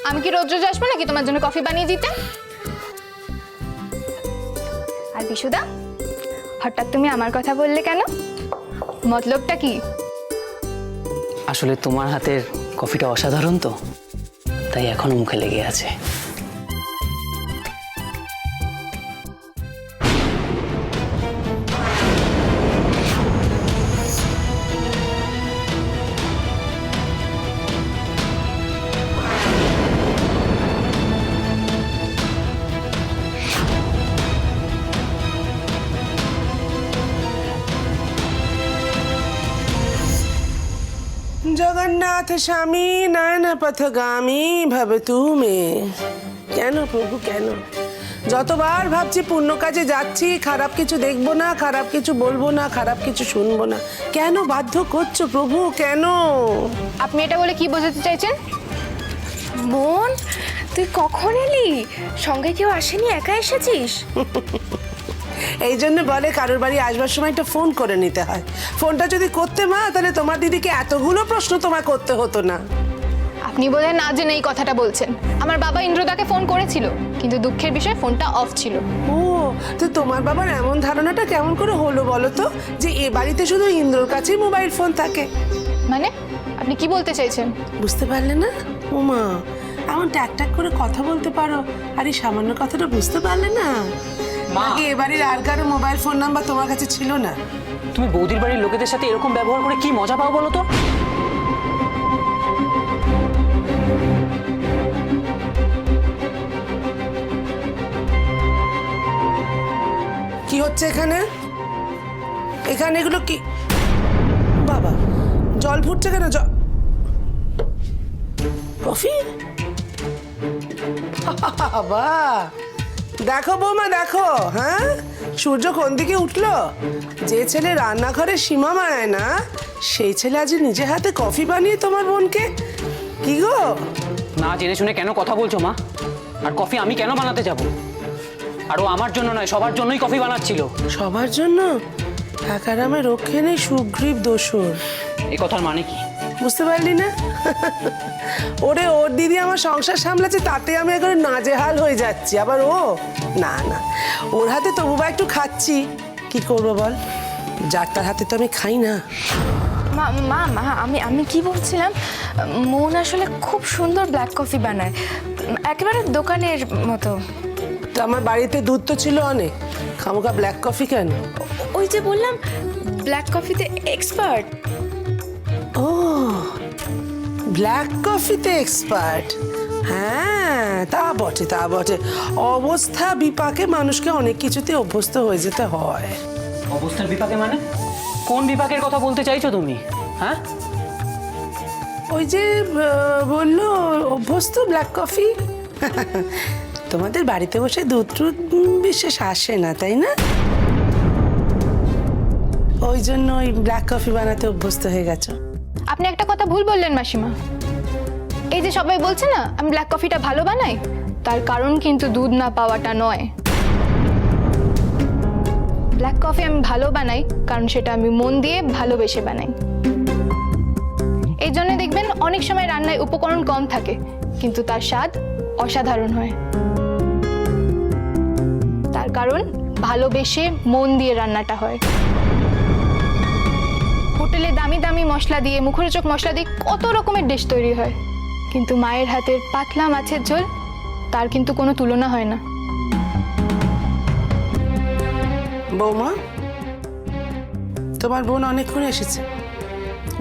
আমি কি রোজ রোজ আসবো নাকি তোমার জন্য কফি বানিয়ে দিতে? আর বিশুদা, হঠাৎ তুমি আমার কথা বললে কেন? মতলবটা কি?
আসলে তোমার হাতের কফিটা অসাধারণ তো, তাই এখনো মুখে লেগে আছে।
জগন্নাথ স্বামী নয়ন পথগামী ভবতু মে। কেন প্রভু কেন? যতবার ভাবছি পুণ্য কাজে যাচ্ছি, খারাপ কিছু দেখবো না, খারাপ কিছু বলবো না, খারাপ কিছু শুনবো না, কেন বাধ্য করছো প্রভু কেন?
আপনি এটা বলে কি বোঝাতে চাইছেন?
বোন, তুই কখন এলি? সঙ্গে কেউ আসেনি, একা এসেছিস?
এই জন্য বলে কারোর বাড়ি আসবার সময় একটা ফোন করে নিতে হয়। ফোনটা যদি করতে মা, তাহলে তোমার দিদিকে এতগুলো প্রশ্ন তোমায় করতে হতো না।
আপনি বোধহয় না জেনে এই কথাটা বলছেন। আমার বাবা ইন্দ্রদাকে ফোন করেছিল, কিন্তু দুঃখের বিষয় ফোনটা অফ ছিল।
ও, তো তোমার বাবার এমন ধারণাটা কেমন করে হলো বলো তো, যে এ বাড়িতে শুধু ইন্দ্রর কাছেই মোবাইল ফোন থাকে?
মানে আপনি কি বলতে চাইছেন?
বুঝতে পারলে না? ওমা, এমন ট্যাক ট্যাক করে কথা বলতে পারো, আর এই সামান্য কথাটা বুঝতে পারলে না? আগে এ বাড়ির আর কারো মোবাইল ফোন নাম্বার তোমার কাছে ছিল না?
তুমি বৌদির বাড়ির লোকেদের সাথে এরকম ব্যবহার করে কি মজা পাও বলো তো?
কি হচ্ছে এখানে? এখানে এগুলো কি? বাবা, জল ফুটছে কেন? কফি? বাবা, দেখো বৌমা দেখো, হ্যাঁ সূর্য কোন দিকে উঠলো? যে ছেলে রান্নাঘরে সীমা মানায় না, সেই ছেলে আজ নিজে হাতে কফি বানিয়ে তোমার বোনকে। কি গো?
না জেনে শুনে কেন কথা বলছো মা? আর কফি আমি কেন বানাতে যাব? আর ও আমার জন্য নয়, সবার জন্যই কফি বানাচ্ছিল।
সবার জন্য? একারামে রক্ষে নেই সুগ্রীব দোসর।
এই কথার মানে কি?
বুঝতে পারলি না? ওরে, ওর দিদি আমার সংসার সামলাচ্ছে, তাতে আমি এখন নাজেহাল হয়ে যাচ্ছি, আবার ও না না, ওর হাতে তবু বা একটু খাচ্ছি, কি করবো বল? যার তার হাতে তো আমি খাই না।
মা মা মা আমি কি বলছিলাম, মন আসলে খুব সুন্দর ব্ল্যাক কফি বানায়, একেবারে দোকানের মতো।
তো আমার বাড়িতে দুধ তো ছিল অনেক, খামোকা ব্ল্যাক কফি কেন?
ওই যে বললাম, ব্ল্যাক কফিতে এক্সপার্ট।
ও, ব্ল্যাক কফিতে এক্সপার্ট? হ্যাঁ, তা বটে তা বটে। অবস্থা বিপাকে মানুষকে অনেক কিছুতে অভ্যস্ত হয়ে যেতে হয়।
অবস্থার বিপাকে মানে? কোন বিপাকের কথা বলতে চাইছো তুমি? হ্যাঁ,
ওই যে বললো অভ্যস্ত ব্ল্যাক কফি। তোমাদের বাড়িতে বসে দুধ টুধ বিশেষ আসে না, তাই না? ওই জন্য ওই ব্ল্যাক কফি বানাতে অভ্যস্ত হয়ে গেছো।
আপনি একটা কথা ভুল বললেন মাসিমা। এই যে সবাই বলছে না আমি ব্ল্যাক কফিটা ভালো বানাই, তার কারণ কিন্তু দুধ না পাওয়াটা নয়। ব্ল্যাক কফি আমি ভালো বানাই কারণ সেটা আমি মন দিয়ে ভালোবেসে বানাই। এই জন্য দেখবেন অনেক সময় রান্নায় উপকরণ কম থাকে, কিন্তু তার স্বাদ অসাধারণ হয়। তার কারণ ভালোবেসে মন দিয়ে রান্নাটা হয়। হোটেলে দামি দামি মশলা দিয়ে, মুখরোচক মশলা দিয়ে কত রকমের ডিশ তৈরি হয়, কিন্তু মায়ের হাতের পাতলা মাছের ঝোল, তার কিন্তু কোনো তুলনা হয় না।
বৌমা, তোমার বোন অনেকক্ষণ এসেছে,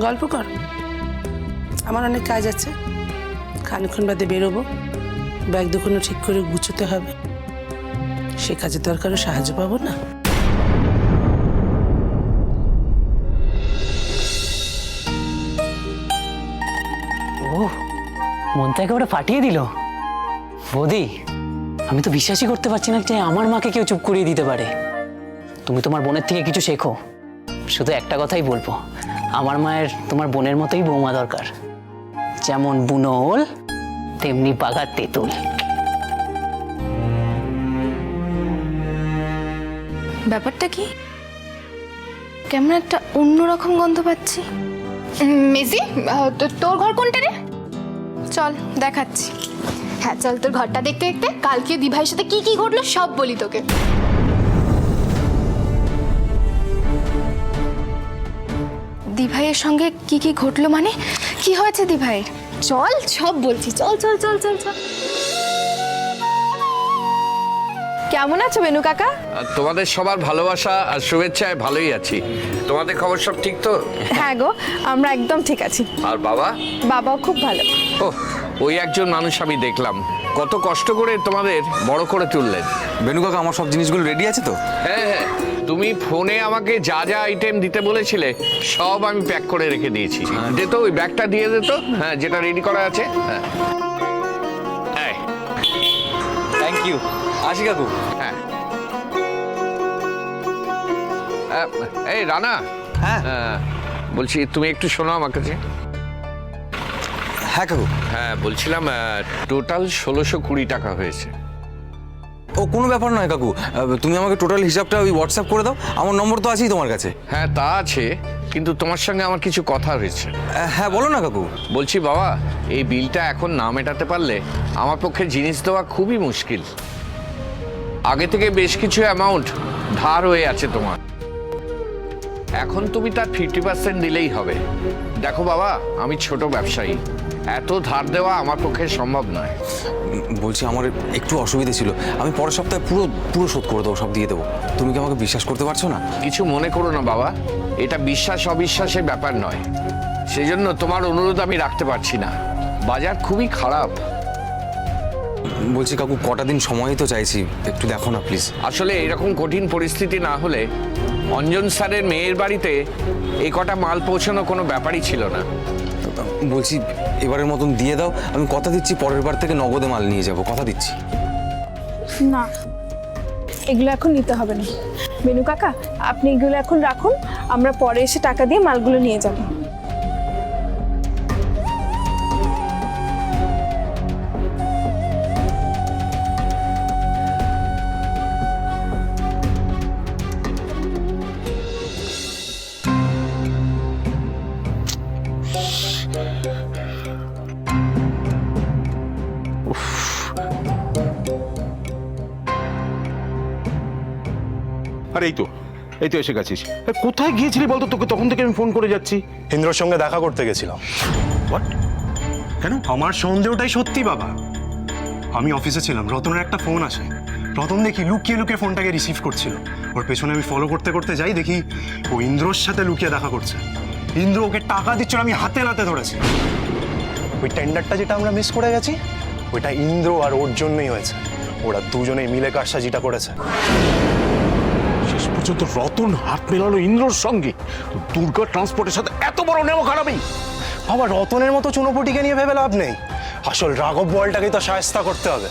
গল্প কর। আমার অনেক কাজ আছে, খানিকক্ষণ বাদে বেরোবো, ব্যাগ দুখানো ঠিক করে গুছোতে হবে। সে কাজে তো আর কারো সাহায্য পাবো না।
মনটা একেবারে ফাটিয়ে দিল। বৌদি, আমি তো বিশ্বাসই করতে পারছি না যে আমার মাকে কেউ চুপ করিয়ে দিতে পারে। তুমি তোমার বোনের থেকে কিছু শেখো। শুধু একটা কথাই বলবো, আমার মায়ের তোমার বোনের মতোই বৌমা দরকার, যেমন বুনো ওল তেমনি বাগার তেঁতুল।
ব্যাপারটা কি? কেমন একটা অন্যরকম গন্ধ পাচ্ছি।
মেজি, তোর ঘর কোনটা রে? চল দেখাচ্ছি। হ্যাঁ চল, তোর ঘরটা দেখতে দেখতে কালকে দিভাইয়ের সাথে কি কি ঘটলো সব বলি তোকে। দিভাইয়ের সঙ্গে কি কি ঘটলো মানে কি হয়েছে দিভাইয়ের? চল সব বলছি, চল চল চল চল চল। কেমন আছো বেনু কাকা?
তোমাদের সবার ভালোবাসা আর শুভেচ্ছায় ভালোই আছি। তোমাদের খবর সব ঠিক তো?
হ্যাঁ গো, আমরা একদম ঠিক আছি।
আর বাবা?
বাবাও খুব ভালো।
ও, ওই একজন মানুষ আমি দেখলাম কত কষ্ট করে তোমাদের বড় করে তুললেন।
বেনু কাকা, আমার সব জিনিসগুলো রেডি আছে তো?
হ্যাঁ হ্যাঁ, তুমি ফোনে আমাকে যা যা আইটেম দিতে বলেছিলে সব আমি প্যাক করে রেখে দিয়েছি। দে তো, ওই ব্যাগটা দিয়ে দে তো। হ্যাঁ, যেটা রেডি করা আছে। হ্যাঁ,
থ্যাংক ইউ। আসি কাকু।
হ্যাঁ। এই রানা,
হ্যাঁ
বলছি তুমি একটু শোনো আমার কাছে।
হ্যাঁ কাকু।
হ্যাঁ, বলছিলাম টোটাল 1620 টাকা হয়েছে।
ও কোনো ব্যাপার নয় কাকু, তুমি আমাকে টোটাল হিসাবটা ওই হোয়াটসঅ্যাপ করে দাও। আমার নম্বর তো আছেই তোমার কাছে।
হ্যাঁ তা আছে, কিন্তু তোমার সঙ্গে আমার কিছু কথা রয়েছে।
হ্যাঁ বলো না কাকু।
বলছি বাবা, এই বিলটা এখন না মেটাতে পারলে আমার পক্ষে জিনিস দেওয়া খুবই মুশকিল। আগে থেকে বেশ কিছু অ্যামাউন্ট ধার হয়ে আছে তোমার, এখন তুমি তার 50% দিলেই হবে। দেখো বাবা, আমি ছোট ব্যবসায়ী, এত ধার দেওয়া আমার পক্ষে সম্ভব নয়।
বলছি আমার একটু অসুবিধা ছিল, আমি পরের সপ্তাহে পুরো পুরো শোধ করে দেবো, সব দিয়ে দেবো। তুমি কি আমাকে বিশ্বাস করতে পারছো না?
কিছু মনে করো না বাবা, এটা বিশ্বাস অবিশ্বাসের ব্যাপার নয়। সেই জন্য তোমার অনুরোধ আমি রাখতে পারছি না, বাজার খুবই খারাপ।
বলছি কাকু, কটা দিন সময়ই তো চাইছি, একটু দেখো না প্লিজ।
আসলে এরকম কঠিন পরিস্থিতি না হলে অঞ্জন স্যারের মেয়ের বাড়িতে এই কটা মাল পৌঁছানো কোনো ব্যাপারই ছিল না।
বলছি এবারের মতন দিয়ে দাও, আমি কথা দিচ্ছি পরের বার থেকে নগদে মাল নিয়ে যাব, কথা দিচ্ছি।
না, এগুলো এখন নিতে হবে না বেনু কাকা, আপনি এগুলো এখন রাখুন, আমরা পরে এসে টাকা দিয়ে মালগুলো নিয়ে যাব।
আরে এই তো এসে গেছিস। কোথায় গিয়েছিলি বলতো? তোকে তখন থেকে আমি ফোন করে যাচ্ছি।
ইন্দ্রর সঙ্গে দেখা করতে গেছিলাম।
হোয়াট? কেন?
আমার সন্দেহটাই সত্যি বাবা। আমি অফিসে ছিলাম, রতনের একটা ফোন আসে। রতন দেখি লুকিয়ে লুকিয়ে ফোনটাকে রিসিভ করছিল। ওর পেছনে আমি ফলো করতে করতে যাই, দেখি ও ইন্দ্রর সাথে লুকিয়ে দেখা করছে। ইন্দ্র ওকে টাকা দিচ্ছিল, আমি হাতে নাতে ধরেছি। ওই টেন্ডারটা যেটা আমরা মিস করে গেছি, ওইটা ইন্দ্র আর ওর জন্যই হয়েছে। ওরা দুজনেই মিলে কারসাজিটা করেছে।
শেষ পর্যন্ত রতন হাত মেলালো ইন্দ্রর সঙ্গে দুর্গা ট্রান্সপোর্টের সাথে এত বড় নেমো খারাপই।
বাবা, রতনের মতো চুনোপুটিকে নিয়ে ভেবে লাভ নেই। আসল রাঘব বলটাকেই তো সায়স্তা করতে হবে।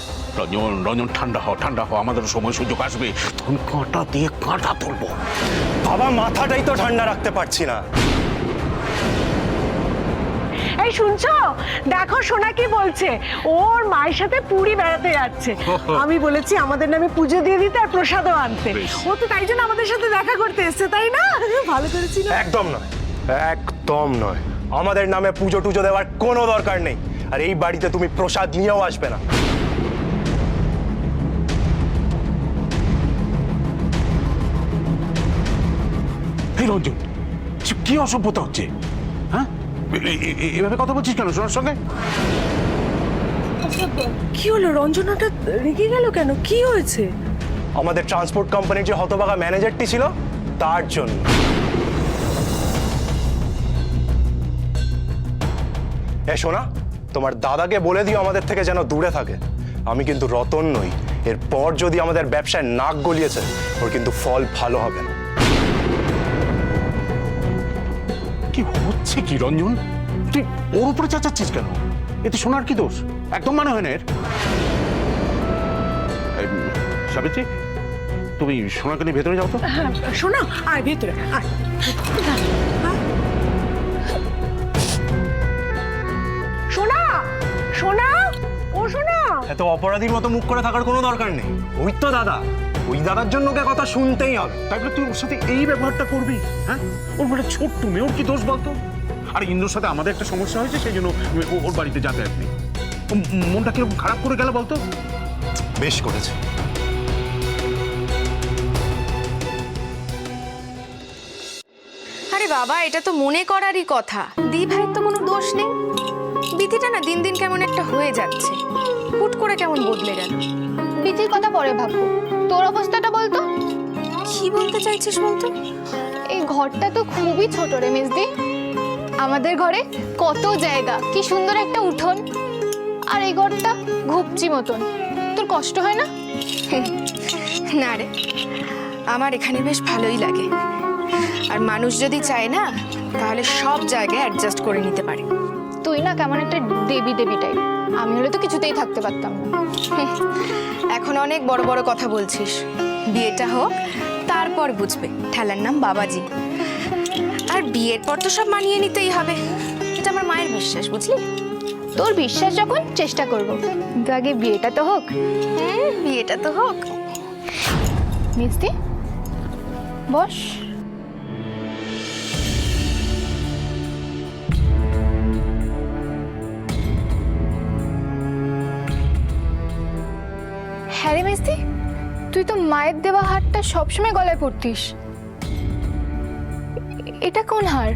রঞ্জন ঠান্ডা হ, আমাদের সময় সুযোগ আসবে, তখন কাঁটা দিয়ে কাঁটা তুলবো।
বাবা, মাথাটাই তো ঠান্ডা রাখতে পারছি না।
এই শুনছো, দেখো সোনা কি বলছে, ওর মায়ের সাথে পুরী বেড়াতে যাচ্ছে। আমি বলেছি আমাদের নামে পুজো দিয়ে দিতে আর প্রসাদও আনতে। ও তো তাই জন্য আমাদের সাথে দেখা করতে এসছে, তাই না? ভালো করেছিল।
একদম নয়, একদম নয়। আমাদের নামে পুজো টুজো দেওয়ার কোনো দরকার নেই। আর এই বাড়িতে তুমি প্রসাদ নিয়েও আসবে না।
এই রঞ্জন, কি অসভ্যতা হচ্ছে? হ্যাঁ, এভাবে কথা বলছিস কেন সোনার সঙ্গে?
কি হলো? রঞ্জনাটা রেগে গেল কেন? কি হয়েছে?
আমাদের ট্রান্সপোর্ট কোম্পানির যে হতভাগা ম্যানেজারটি ছিল, তার জন্য। শোনা, তোমার দাদাকে বলে দিও আমাদের থেকে যেন দূরে থাকে। আমি কিন্তু রতন নই। এরপর যদি আমাদের ব্যবসায় নাক গলিয়েছে, ওর কিন্তু ফল ভালো হবে না।
কি হচ্ছে কি রঞ্জন? তুই ওর উপরে চাচাচ্ছিস কেন? এতে শোনার কি দোষ? একদম মানে হয় না এর। সাবিত্রী, তুমি সোনাকে নিয়ে ভেতরে যাও তো।
শোনা, আয় ভেতরে আয়। সোনা, সোনা, ও সোনা।
এত অপরাধীর মতো মুখ করে থাকার কোনো দরকার নেই। ওই তো দাদা, ওই দাদার জন্য ওকে কথা শুনতেই হবে।
তাই বলে তুই ওর সাথে এই ব্যবহারটা করবি? হ্যাঁ, ওর বলে ছোট্ট মেয়ে, ওর কি দোষ বলতো? আর ইন্দ্রর সাথে আমাদের একটা সমস্যা হয়েছে, সেই জন্য ওর বাড়িতে যাতায়াত নেই। মনটা কিরকম খারাপ করে গেল বলতো?
বেশ করেছে।
আরে বাবা, এটা তো মনে করারই কথা। দি ভাইয়ের তো কোনো দোষ নেই। বিতিটা না দিন দিন কেমন একটা হয়ে যাচ্ছে, হুট করে কেমন বদলে গেল।
বিচির কথা পরে ভাববো, তোর অবস্থাটা বলতো।
কি বলতে চাইছিস বলতো?
এই ঘরটা তো খুবই ছোট রে মিসদি। আমাদের ঘরে কত জায়গা, কি সুন্দর একটা উঠোন, আর এই ঘরটা ঘুপচি মতন। তোর কষ্ট হয় না?
না রে, আমার এখানে বেশ ভালোই লাগে। আর মানুষ যদি চায় না, তাহলে সব জায়গায় অ্যাডজাস্ট করে নিতে পারে।
তুই না কেমন একটা দেবী দেবী টাইপ। আমি হলে তো কিছুতেই থাকতে পারতাম না।
এখন অনেক বড় বড় কথা বলছিস। বিয়েটা হোক, তারপর বুঝবে ঠেলার নাম বাবাজি। আর বিয়ের পর তো সব মানিয়ে নিতেই হবে, এটা আমার মায়ের বিশ্বাস, বুঝলি?
তোর বিশ্বাস যখন, চেষ্টা করব। কিন্তু আগে বিয়েটা তো হোক।
বিয়েটা তো হোক।
মিষ্টি, বস। হ্যাঁ রে মিষ্টি, তুই তো মায়ের দেওয়া হারটা সবসময় গলায় পরতিস। এটা কোন হার?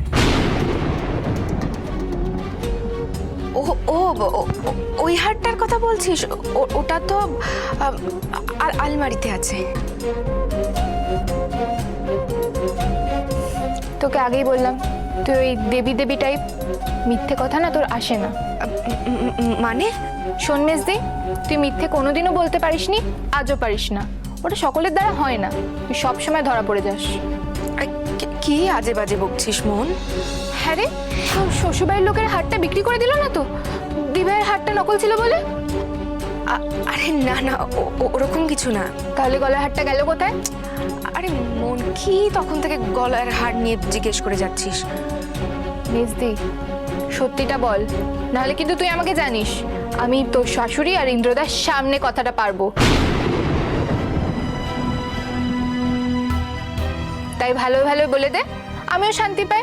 ও ও ওই হারটার কথা বলছিস? ওটা তো আলমারিতে আছে।
তোকে আগেই বললাম, তুই ওই দেবী দেবী টাইপ। মিথ্যে কথা না তোর আসে না।
মানে?
শোন মেজদি, তুই মিথ্যে কোনোদিনও বলতে পারিসনি, আজও পারিস না। ওটা সকলের দ্বারা হয় না, তুই সবসময় ধরা পড়ে যাস।
কি আজে বাজে বকছিস মন?
হ্যাঁ রে, তোর শ্বশুরবাড়ির লোকের হারটা বিক্রি করে দিল না তো, দিভাইয়ের হারটা নকল ছিল বলে?
আরে না না, ওরকম কিছু না।
তাহলে গলার হারটা গেল কোথায়?
আরে মন, কি তখন থেকে গলার হার নিয়ে জিজ্ঞেস করে যাচ্ছিস?
মেজদি, সত্যিটা বল, নাহলে কিন্তু তুই আমাকে জানিস, আমি তোর শাশুড়ি আর ইন্দ্রদার সামনে কথাটা পারবো। তাই ভালো ভালো বলে দে, আমিও শান্তি পাই।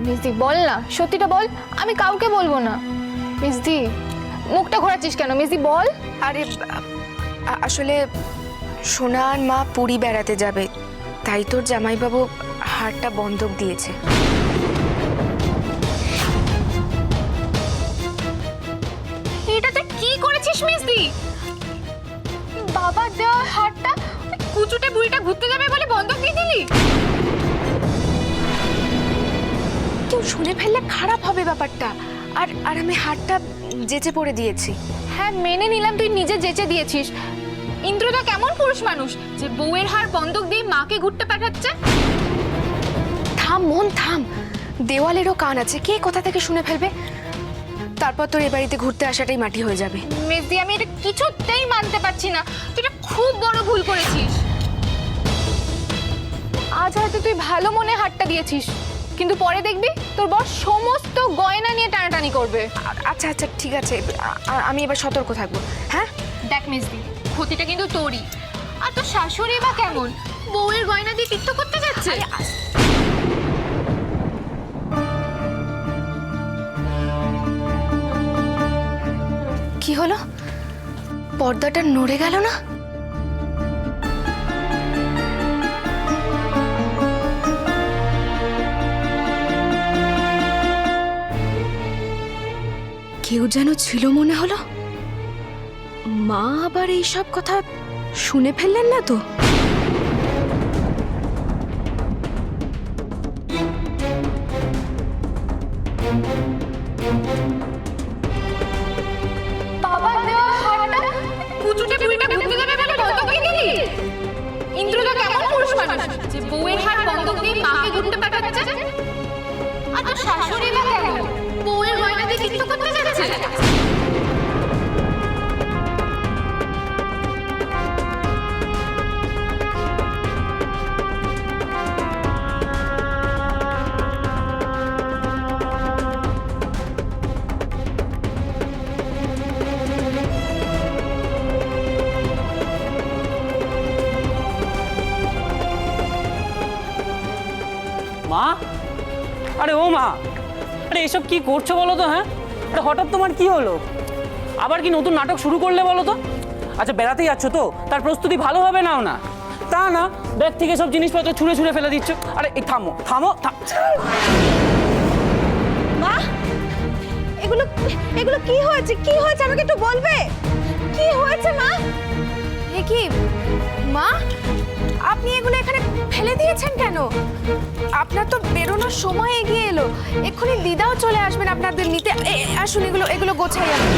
মিসদি বল না, সত্যিটা বল, আমি কাউকে বলবো না। মিসদি, মুখটা ঘোরাচ্ছিস কেন? মিসদি বল।
আরে আসলে সোনার মা পুরী বেড়াতে যাবে, তাই তোর জামাইবাবু হারটা বন্ধক দিয়েছে।
এটা তুই কি করেছিস মিসদি? বাবা দেওয়া হারটা কুচুটে বুড়িটা ঘুরতে যাবে বলে বন্ধক দিয়ে দিলি?
কেউ শুনে ফেললে খারাপ হবে ব্যাপারটা। আর আমি হারটা যেচে পড়ে দিয়েছি।
হ্যাঁ, মেনে নিলাম তুই নিজে যেচে দিয়েছিস। ইন্দ্রদা কেমন পুরুষ মানুষ যে বউয়ের হার বন্ধক দিয়ে মাকে ঘুরতে পাঠাচ্ছে?
থাম মন, থাম। দেওয়ালেরও কান আছে, কে কোথা থেকে শুনে ফেলবে। তারপর তোর এ বাড়িতে ঘুরতে আসাটাই মাটি হয়ে যাবে।
মেজদি, আমি এটা কিছুতেই মানতে পারছি না। তুই এটা খুব বড় ভুল করেছিস। আজ হয়তো তুই ভালো মনে হারটা দিয়েছিস, কিন্তু পরে দেখবি তোর বর সমস্ত গয়না নিয়ে টানাটানি করবে।
আচ্ছা আচ্ছা, ঠিক আছে, আমি এবার সতর্ক থাকবো। হ্যাঁ
দেখ মেজদি, ক্ষতিটা কিন্তু তোরই। আর তোর শাশুড়ি বা কেমন, বউয়ের গয়না দিয়ে তীর্থ করতে যাচ্ছে?
কি হলো? পর্দাটা নড়ে গেল না? কেউ যেন ছিল মনে হলো। মা আবার এইসব কথা শুনে ফেললেন না তো?
বাবা দেওয়া হারটা কুচুটে বুড়িটা ঘুরতে যাবে বলে বন্ধক দিয়ে দিলি? ইন্দ্রদা কেমন পুরুষ মানুষ যে বউয়ের হার বন্ধক দিয়ে মাকে ঘুরতে পাঠাচ্ছে? আর তোর শাশুড়ি বা কেমন, টিকটক করতে যাচ্ছে?
মা, আরে ও মা, আরে এসব কি করছো বলো তো? হ্যাঁ, আরে হঠাৎ তোমার কি হলো? আবার কি নতুন নাটক শুরু করলে বলো তো? আচ্ছা বেড়াতে যাচ্ছ তো, তার প্রস্তুতি ভালোভাবে নাও না। তা না ব্যাগ থেকে সব জিনিসপত্র ছুঁড়ে ছুঁড়ে ফেলে দিচ্ছ। আরে এই থামো থামো
মা, এগুলো এগুলো কি হয়েছে? কি হয়েছে আমাকে একটু বলবে? কি হয়েছে মা?
এ কি মা, আপনি এগুলো এখানে ফেলে দিয়েছেন কেন? আপনার তো বেরোনোর সময় এগিয়ে এলো, এক্ষুনি দিদাও চলে আসবেন আপনাদের নিতে। আসুন, এগুলো গোছাই আমি।